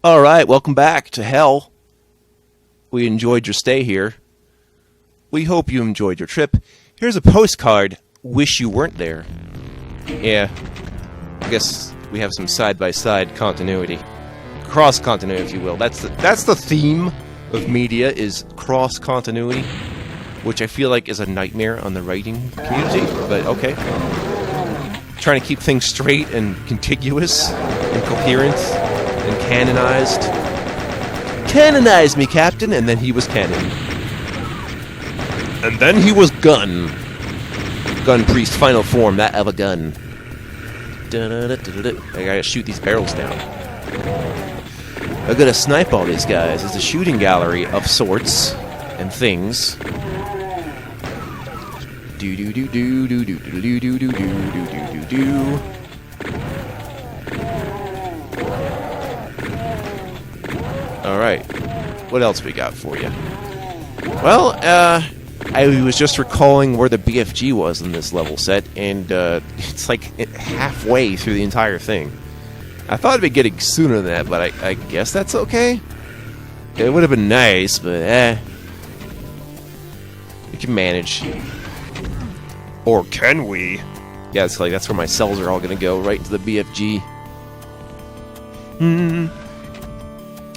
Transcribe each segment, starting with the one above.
All right, welcome back to Hell. We enjoyed your stay here. We hope you enjoyed your trip. Here's a postcard. Wish you weren't there. Yeah, I guess we have some side-by-side continuity. Cross-continuity, if you will. That's the theme of media, is cross-continuity, which I feel like is a nightmare on the writing community, but okay. Trying to keep things straight and contiguous and coherent and canonized. Canonize me, Captain! And then he was canon. And then he was gun. Gun priest, final form, that of a gun. I gotta shoot these barrels down. I gotta snipe all these guys. It's a shooting gallery of sorts and things. Do do do do do do do do do do do do do. All right, what else we got for you? Well, I was just recalling where the BFG was in this level set, and it's like halfway through the entire thing. I thought I'd be getting sooner than that, but I guess that's okay. It would have been nice, but we can manage. Or can we? Yeah, it's like that's where my cells are all gonna go, right into the BFG.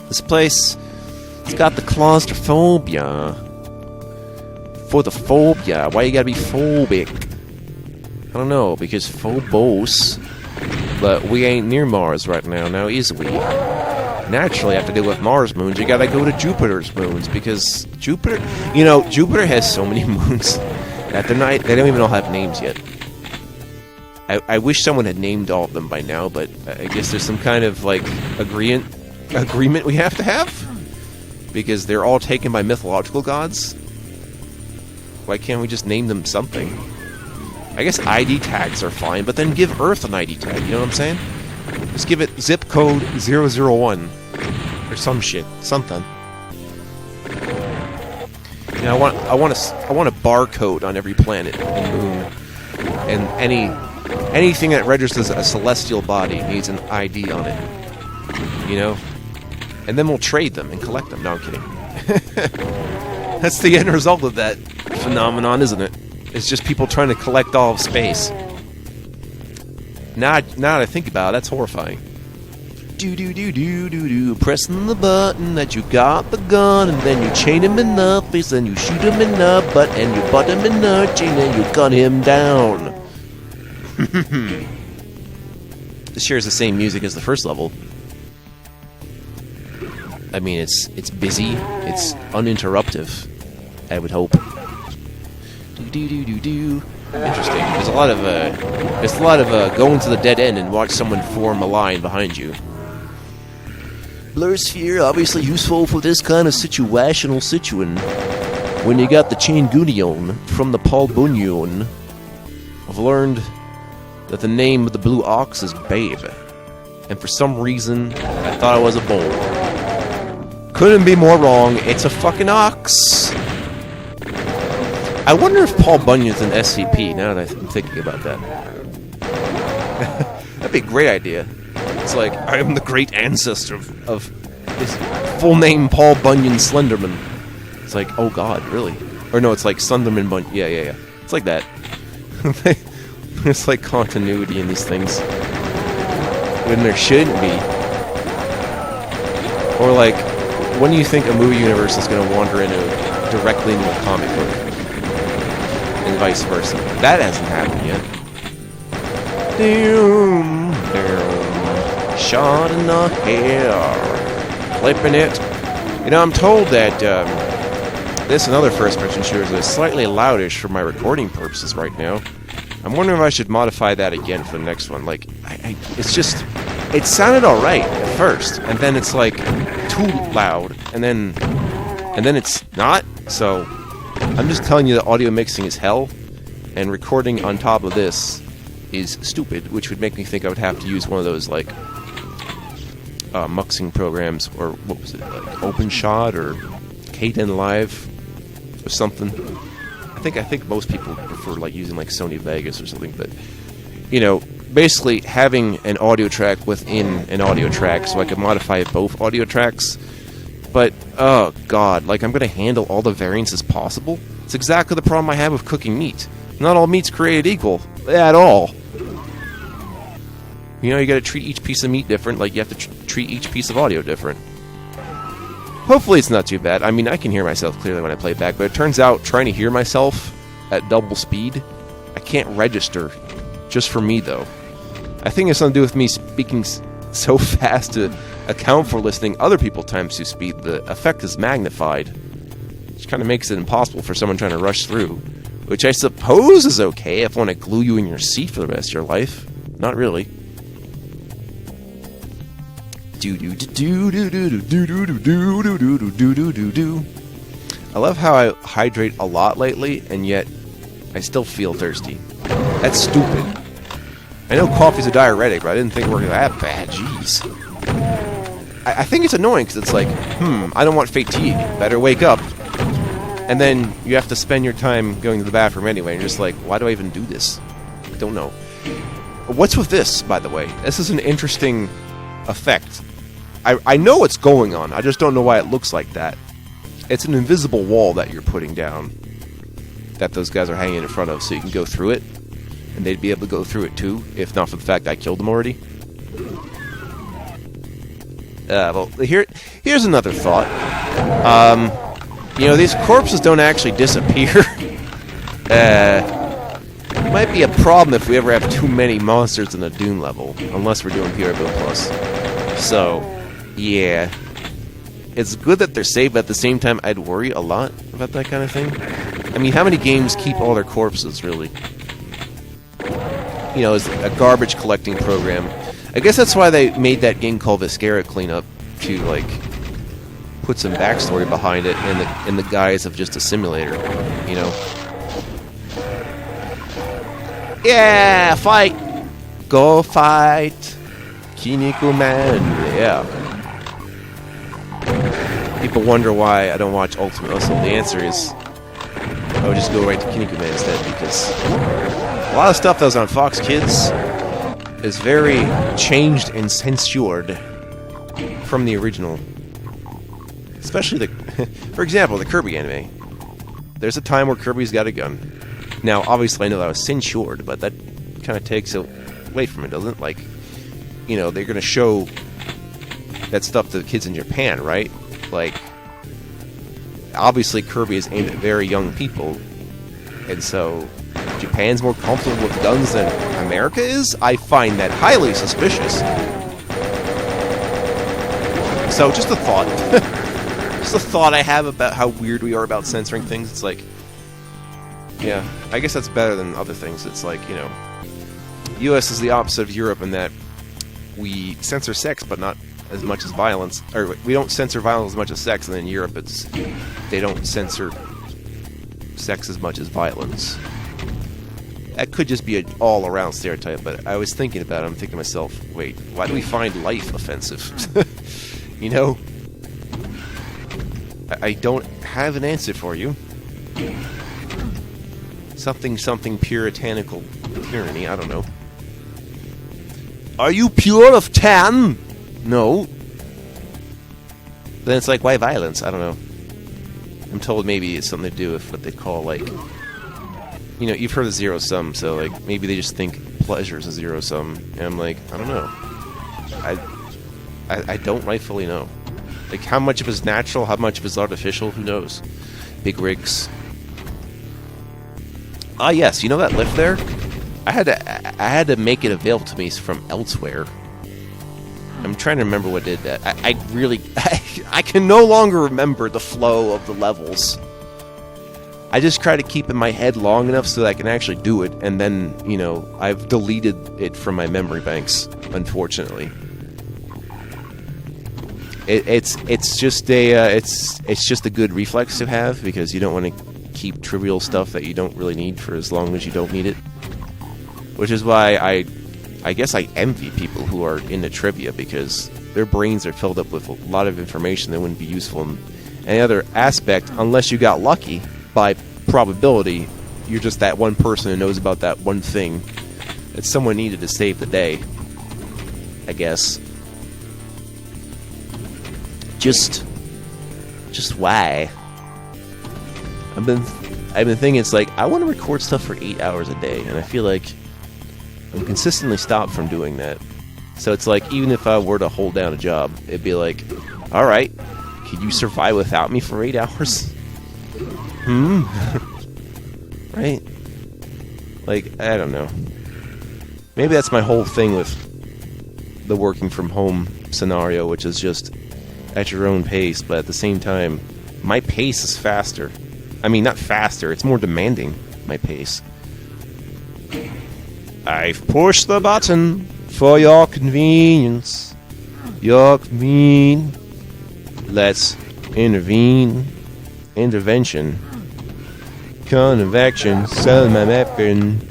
This place, it's got the claustrophobia. For the phobia, why you gotta be phobic? I don't know, because phobos. But we ain't near Mars right now is we? Naturally, have to deal with Mars moons. You gotta go to Jupiter's moons, because Jupiter, Jupiter has so many moons that they don't even all have names yet. I wish someone had named all of them by now, but I guess there's some kind of like agreement we have to have, because they're all taken by mythological gods. Why can't we just name them something? I guess ID tags are fine, but then give Earth an ID tag, you know what I'm saying? Just give it zip code 001 or some shit, something. I want a barcode on every planet and moon, and anything that registers a celestial body needs an ID on it. And then we'll trade them and collect them. No, I'm kidding. That's the end result of that phenomenon, isn't it? It's just people trying to collect all of space. Now that I think about it, that's horrifying. Do, pressing the button that you got the gun, and then you chain him in the face, and you shoot him in the butt, and you butt him in the chain, and you gun him down. This shares the same music as the first level. I mean, it's busy, it's uninterruptive, I would hope. Do. Interesting. There's a lot of going to the dead end and watch someone form a line behind you. Blur sphere obviously useful for this kind of situational situin. When you got the chain Gunion from the Paul Bunyan. I've learned that the name of the blue ox is Babe, and for some reason I thought it was a bull. Couldn't be more wrong. It's a fucking ox. I wonder if Paul Bunyan's an SCP, now that I'm thinking about that. That'd be a great idea. It's like, I am the great ancestor of his full name, Paul Bunyan Slenderman. It's like, oh god, really? Or no, it's like Sunderman Bunyan. Yeah. It's like that. There's like continuity in these things when there shouldn't be. Or like, when do you think a movie universe is going to wander directly into a comic book? And vice versa. That hasn't happened yet. Doom. Shot in the hair. Clipping it. I'm told that this and other first-person shooters are slightly loudish for my recording purposes right now. I'm wondering if I should modify that again for the next one. Like, it's just... It sounded alright at first, and then it's like too loud, and then it's not. So I'm just telling you that audio mixing is hell, and recording on top of this is stupid, which would make me think I would have to use one of those like muxing programs, or what was it, like OpenShot or Kden Live or something. I think most people prefer like using like Sony Vegas or something, but basically having an audio track within an audio track, so I can modify both audio tracks. But, oh god, like, I'm gonna handle all the variances possible? It's exactly the problem I have with cooking meat. Not all meat's created equal. At all. You know, you gotta treat each piece of meat different, like you have to treat each piece of audio different. Hopefully it's not too bad. I mean, I can hear myself clearly when I play back, but it turns out trying to hear myself at double speed, I can't register. Just for me, though. I think it's something to do with me speaking so fast to account for listening other people times 2 speed. The effect is magnified, which kind of makes it impossible for someone trying to rush through, which I suppose is okay if I want to glue you in your seat for the rest of your life. Not really. I love how I hydrate a lot lately, and yet I still feel thirsty. That's stupid. I know coffee's a diuretic, but I didn't think we were that bad. Jeez. I think it's annoying because it's like, I don't want fatigue. Better wake up. And then you have to spend your time going to the bathroom anyway, and you're just like, why do I even do this? Don't know. What's with this, by the way? This is an interesting effect. I know what's going on, I just don't know why it looks like that. It's an invisible wall that you're putting down, that those guys are hanging in front of, so you can go through it, and they'd be able to go through it too, if not for the fact I killed them already. Well, here's another thought. You know, these corpses don't actually disappear. Might be a problem if we ever have too many monsters in a Doom level, unless we're doing PRBO Plus. So, yeah. It's good that they're safe, but at the same time, I'd worry a lot about that kind of thing. I mean, how many games keep all their corpses, really? You know, it's a garbage collecting program. I guess that's why they made that game called Viscera Cleanup, to, like, put some backstory behind it in the guise of just a simulator, you know? Yeah, fight! Go fight! Kinnikuman, yeah. People wonder why I don't watch Ultimate Muscle. The answer is I would just go right to Kinnikuman instead, because a lot of stuff that was on Fox Kids is very changed and censored from the original. Especially for example, the Kirby anime. There's a time where Kirby's got a gun. Now, obviously I know that was censored, but that kind of takes away from it, doesn't it? Like, you know, they're going to show that stuff to the kids in Japan, right? Like, obviously Kirby is aimed at very young people, and so Japan's more comfortable with guns than America is? I find that highly suspicious. So, just a thought. Just a thought I have about how weird we are about censoring things. It's like, yeah, I guess that's better than other things. It's like, you know, US is the opposite of Europe in that we censor sex, but not as much as violence. Or we don't censor violence as much as sex, and in Europe they don't censor sex as much as violence. That could just be an all-around stereotype, but I was thinking about it. I'm thinking to myself, wait, why do we find life offensive? You know? I don't have an answer for you. Something puritanical tyranny, I don't know. Are you pure of tan? No. Then it's like, why violence? I don't know. I'm told maybe it's something to do with what they call, like, you know, you've heard of zero sum, so, like, maybe they just think pleasure is a zero sum. And I'm like, I don't know. I don't rightfully know. Like, how much of it is natural, how much of it is artificial, who knows? Big rigs. Ah, yes, you know that lift there? I had to make it available to me from elsewhere. I'm trying to remember what did that. I can no longer remember the flow of the levels. I just try to keep in my head long enough so that I can actually do it, and then, you know, I've deleted it from my memory banks, unfortunately. It's just a good reflex to have, because you don't want to keep trivial stuff that you don't really need for as long as you don't need it. Which is why I guess I envy people who are into trivia, because their brains are filled up with a lot of information that wouldn't be useful in any other aspect, unless you got lucky. By probability, you're just that one person who knows about that one thing, that someone needed to save the day, I guess. Just why? I've been thinking, it's like, I want to record stuff for 8 hours a day, and I feel like I'm consistently stopped from doing that. So it's like, even if I were to hold down a job, it'd be like, alright, can you survive without me for 8 hours? Right? Like, I don't know. Maybe that's my whole thing with the working from home scenario, which is just at your own pace, but at the same time, my pace is faster. I mean, not faster, it's more demanding, my pace. I've pushed the button for your convenience. Your convenience. Let's intervene. Intervention. Convection. Sell my weapon.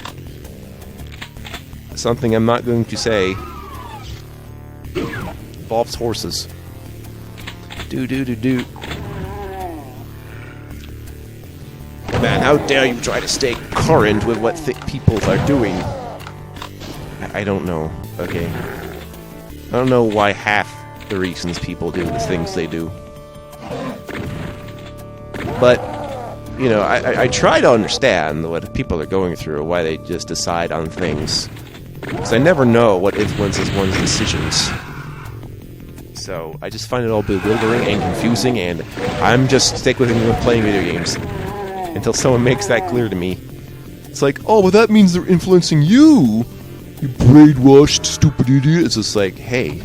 Something I'm not going to say. Involves horses. Do. Man, how dare you try to stay current with what people are doing? I don't know. Okay. I don't know why half the reasons people do the things they do. But, you know, I try to understand what people are going through, why they just decide on things. Because I never know what influences one's decisions. So, I just find it all bewildering and confusing, and I'm just stick with playing video games. Until someone makes that clear to me. It's like, oh, well that means they're influencing you! You brainwashed, stupid idiot! It's just like, hey,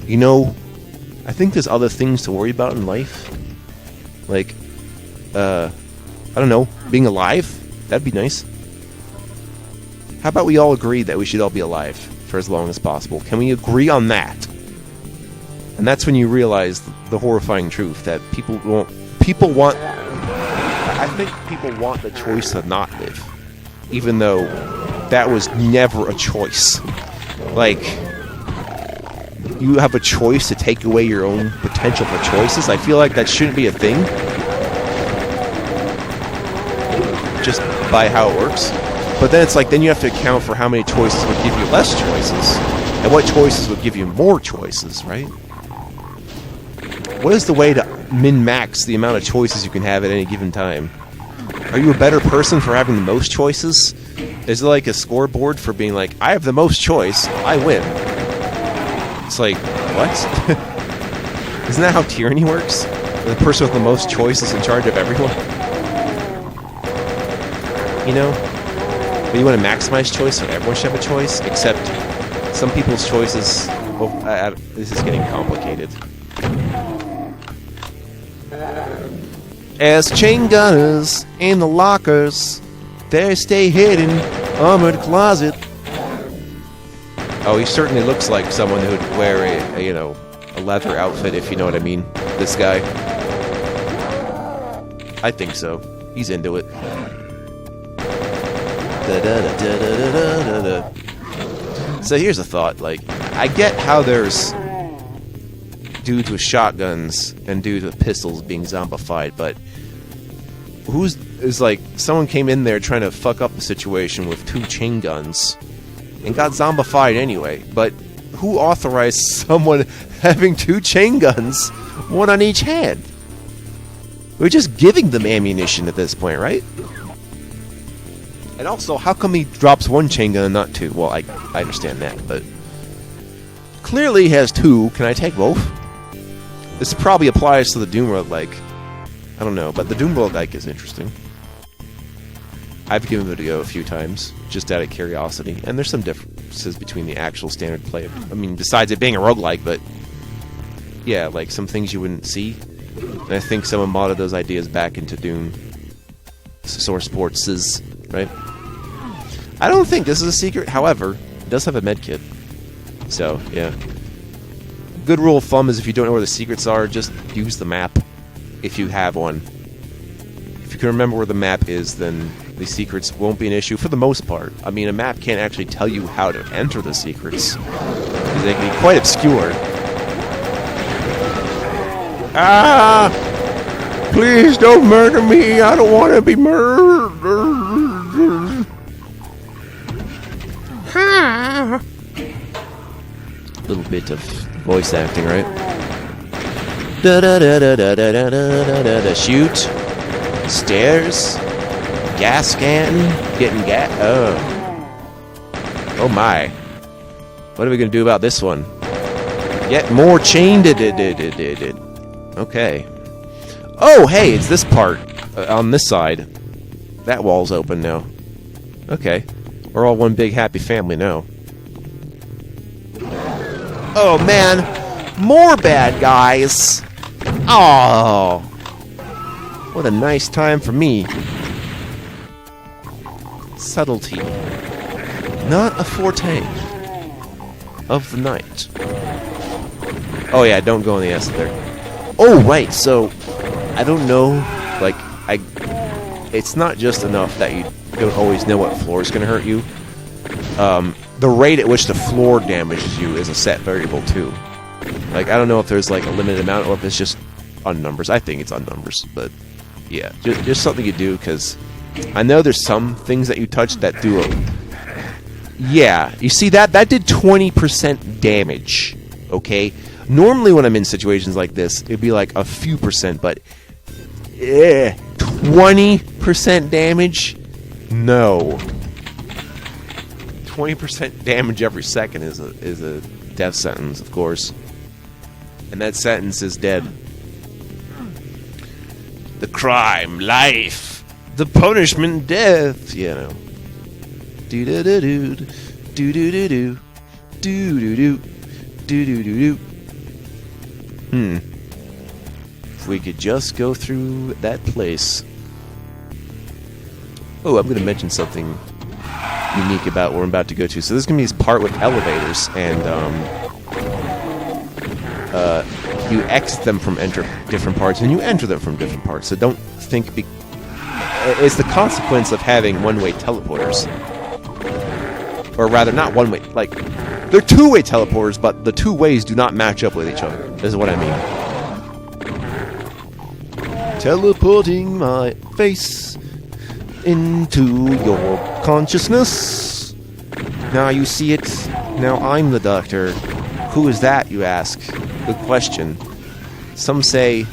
you know, I think there's other things to worry about in life. Like, I don't know, being alive? That'd be nice. How about we all agree that we should all be alive for as long as possible? Can we agree on that? And that's when you realize the horrifying truth that people want... I think people want the choice to not live, even though that was never a choice. Like, you have a choice to take away your own potential for choices. I feel like that shouldn't be a thing, just by how it works. But then it's like, then you have to account for how many choices would give you less choices, and what choices would give you more choices, right? What is the way to min-max the amount of choices you can have at any given time? Are you a better person for having the most choices? Is it like a scoreboard for being like, I have the most choice, I win? It's like, what? Isn't that how tyranny works? The person with the most choice is in charge of everyone? You know? But you want to maximize choice so everyone should have a choice? Except some people's choices... Well, this is getting complicated. As chain gunners in the lockers, they stay hidden, armored closet. Oh, he certainly looks like someone who'd wear a leather outfit, if you know what I mean. This guy. I think so. He's into it. So here's a thought, like, I get how there's dudes with shotguns and dudes with pistols being zombified, but is like, someone came in there trying to fuck up the situation with 2 chain guns and got zombified anyway, but who authorized someone having 2 chain guns, one on each hand? We're just giving them ammunition at this point, right? And also, how come he drops 1 chain gun and not 2? Well, I understand that, but clearly he has 2. Can I take both? This probably applies to the Doom roguelike. I don't know, but the Doom roguelike is interesting. I've given it a go a few times, just out of curiosity, and there's some differences between the actual standard play. I mean, besides it being a roguelike, but yeah, like some things you wouldn't see. And I think someone modded those ideas back into Doom Source Sports, right? I don't think this is a secret, however, it does have a medkit. So, yeah. Good rule of thumb is if you don't know where the secrets are, just use the map if you have one. If you can remember where the map is, then the secrets won't be an issue for the most part. I mean, a map can't actually tell you how to enter the secrets, because they can be quite obscure. Ah! Please don't murder me! I don't want to be murdered! Little bit of voice acting, right? Da da da da da da da da da da. Shoot. Stairs. Gas can. Getting gas. Oh my. What are we gonna do about this one? Get more chained. Okay. Oh, hey, it's this part on this side. That wall's open now. Okay. We're all one big happy family now. Oh, man. More bad guys. Oh. What a nice time for me. Subtlety. Not a forte of the night. Oh, yeah, don't go in the S there. Oh, right, so I don't know, like, it's not just enough that you don't always know what floor is going to hurt you. The rate at which the floor damages you is a set variable, too. Like, I don't know if there's, like, a limited amount or if it's just on numbers. I think it's on numbers, but, yeah. Just something you do, because I know there's some things that you touch that do a... Yeah, you see that? That did 20% damage, okay? Normally when I'm in situations like this, it'd be like a few percent, but 20% damage? No. 20% damage every second is a death sentence, of course. And that sentence is dead. The crime, life. The punishment, death. You know. Do-do-do-do. Do-do-do-do. Do-do-do. Do-do-do-do. If we could just go through that place. Oh, I'm going to mention something unique about what we're about to go to. So this is going to be this part with elevators, and you exit them from different parts, and you enter them from different parts. So don't think... it's the consequence of having one-way teleporters. Or rather, not one-way... Like, they're two-way teleporters, but the two ways do not match up with each other. This is what I mean. Teleporting my face into your consciousness. Now you see it. Now I'm the doctor. Who is that, you ask? Good question. Some say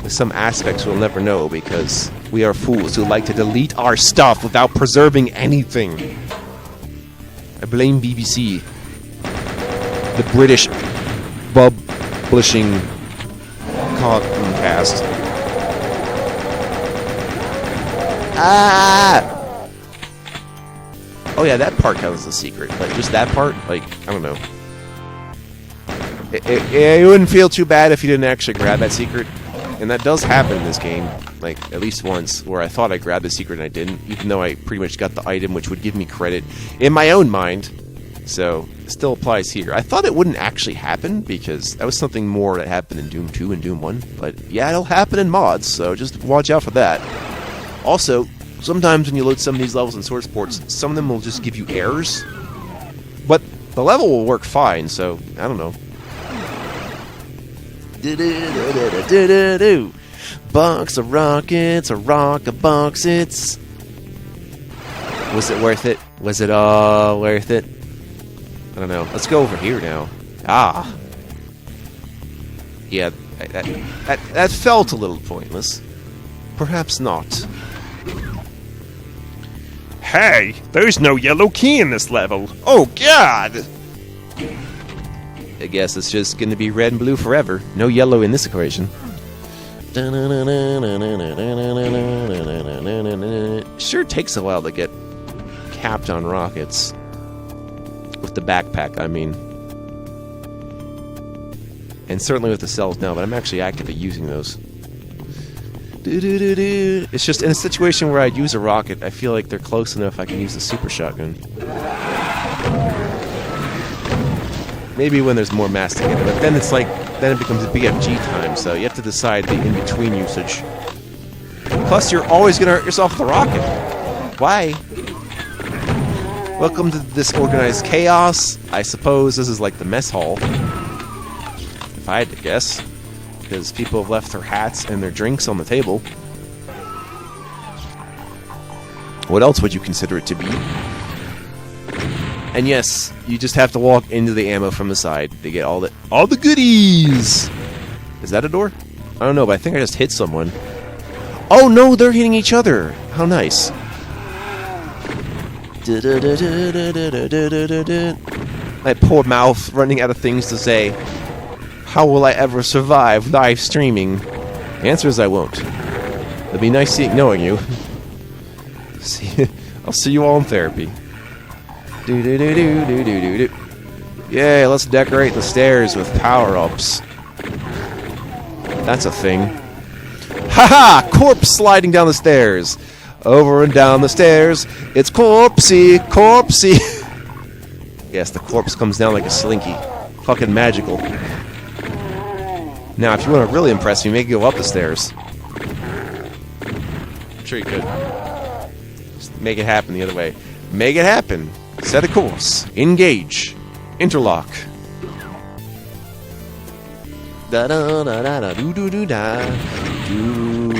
with some aspects we'll never know because we are fools who like to delete our stuff without preserving anything. I blame BBC. The British publishing cast. Ah! Oh yeah, that part counts as a secret, but just that part, like, I don't know. It wouldn't feel too bad if you didn't actually grab that secret. And that does happen in this game, like, at least once, where I thought I grabbed the secret and I didn't, even though I pretty much got the item, which would give me credit in my own mind. So, it still applies here. I thought it wouldn't actually happen, because that was something more that happened in Doom 2 and Doom 1. But, yeah, it'll happen in mods, so just watch out for that. Also, sometimes when you load some of these levels in source ports, some of them will just give you errors. But the level will work fine, so, I don't know. Box of rockets, a rock-a-box, it's... Was it worth it? Was it all worth it? I don't know. Let's go over here now. Ah. Yeah, that felt a little pointless. Perhaps not. Hey, there's no yellow key in this level. Oh, God! I guess it's just going to be red and blue forever. No yellow in this equation. Sure takes a while to get capped on rockets. With the backpack, I mean. And certainly with the cells now, but I'm actually actively using those. It's just in a situation where I'd use a rocket, I feel like they're close enough I can use the super shotgun. Maybe when there's more mass together, but then it's like, then it becomes a BFG time, so you have to decide the in-between usage. Plus, you're always gonna hurt yourself with the rocket. Why? Welcome to this organized chaos. I suppose this is like the mess hall. If I had to guess. Because people have left their hats and their drinks on the table. What else would you consider it to be? And yes, you just have to walk into the ammo from the side to get all the goodies. Is that a door? I don't know, but I think I just hit someone. Oh no, they're hitting each other. How nice. My poor mouth running out of things to say. How will I ever survive live streaming? The answer is I won't. It'll be nice knowing you. I'll see you all in therapy. Yay, let's decorate the stairs with power-ups. That's a thing. Haha! Corpse sliding down the stairs. Over and down the stairs. It's corpsey, corpsey. Yes, the corpse comes down like a slinky. Fucking magical. Now, if you want to really impress me, make it go up the stairs. I'm sure you could. Just make it happen the other way. Make it happen. Set a course. Engage. Interlock. Da da da da da do do do da do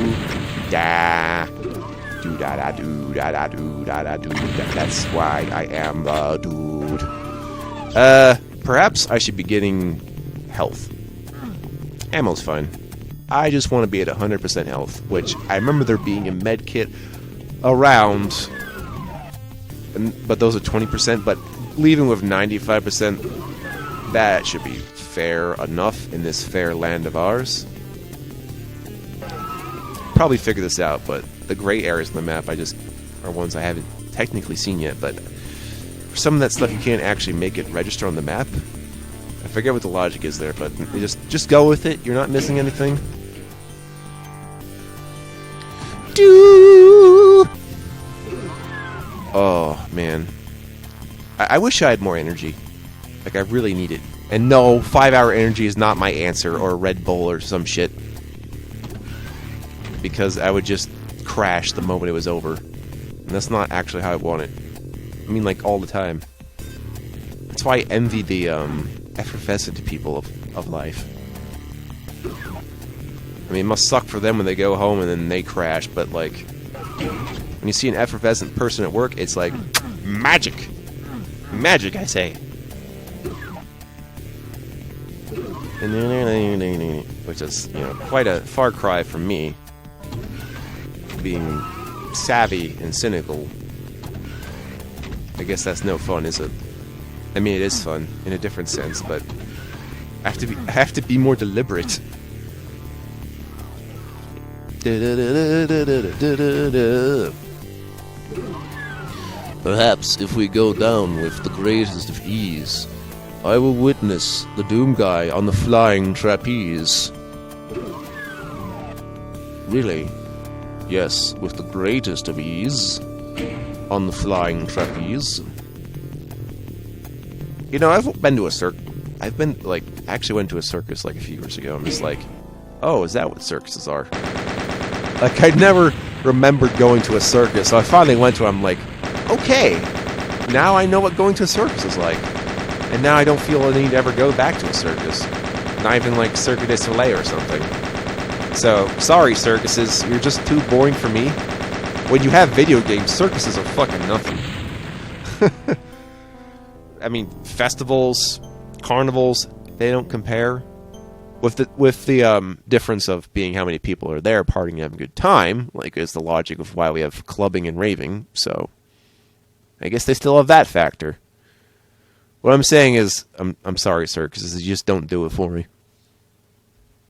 da do da da do da da do da da do da. That's why I am the dude. Perhaps I should be getting health. Ammo's fine. I just want to be at 100% health, which I remember there being a med kit around, but those are 20%, but leaving with 95%, that should be fair enough in this fair land of ours. Probably figure this out, but the gray areas on the map are ones I haven't technically seen yet, but for some of that stuff you can't actually make it register on the map. I forget what the logic is there, but just go with it. You're not missing anything. Oh, man. I wish I had more energy. Like, I really need it. And no, 5-hour energy is not my answer, or Red Bull or some shit. Because I would just crash the moment it was over. And that's not actually how I want it. I mean, like, all the time. That's why I envy the, effervescent people of life. I mean, it must suck for them when they go home and then they crash, but, like, when you see an effervescent person at work, it's like, magic! Magic, I say! Which is, you know, quite a far cry from me. Being savvy and cynical. I guess that's no fun, is it? I mean, it is fun in a different sense, but I have to be more deliberate. Perhaps if we go down with the greatest of ease, I will witness the Doom Guy on the flying trapeze. Really? Yes, with the greatest of ease, on the flying trapeze. You know, I've been to a I've been, like, actually went to a circus, like, a few years ago. I'm just like, oh, is that what circuses are? Like, I'd never remembered going to a circus, so I finally went to it. I'm like, okay, now I know what going to a circus is like. And now I don't feel the need to ever go back to a circus. Not even, like, Cirque du Soleil or something. So, sorry, circuses, you're just too boring for me. When you have video games, circuses are fucking nothing. I mean, festivals, carnivals, they don't compare. With the difference of being how many people are there partying and having a good time, like, is the logic of why we have clubbing and raving, so I guess they still have that factor. What I'm saying is, I'm sorry, sir, because you just don't do it for me.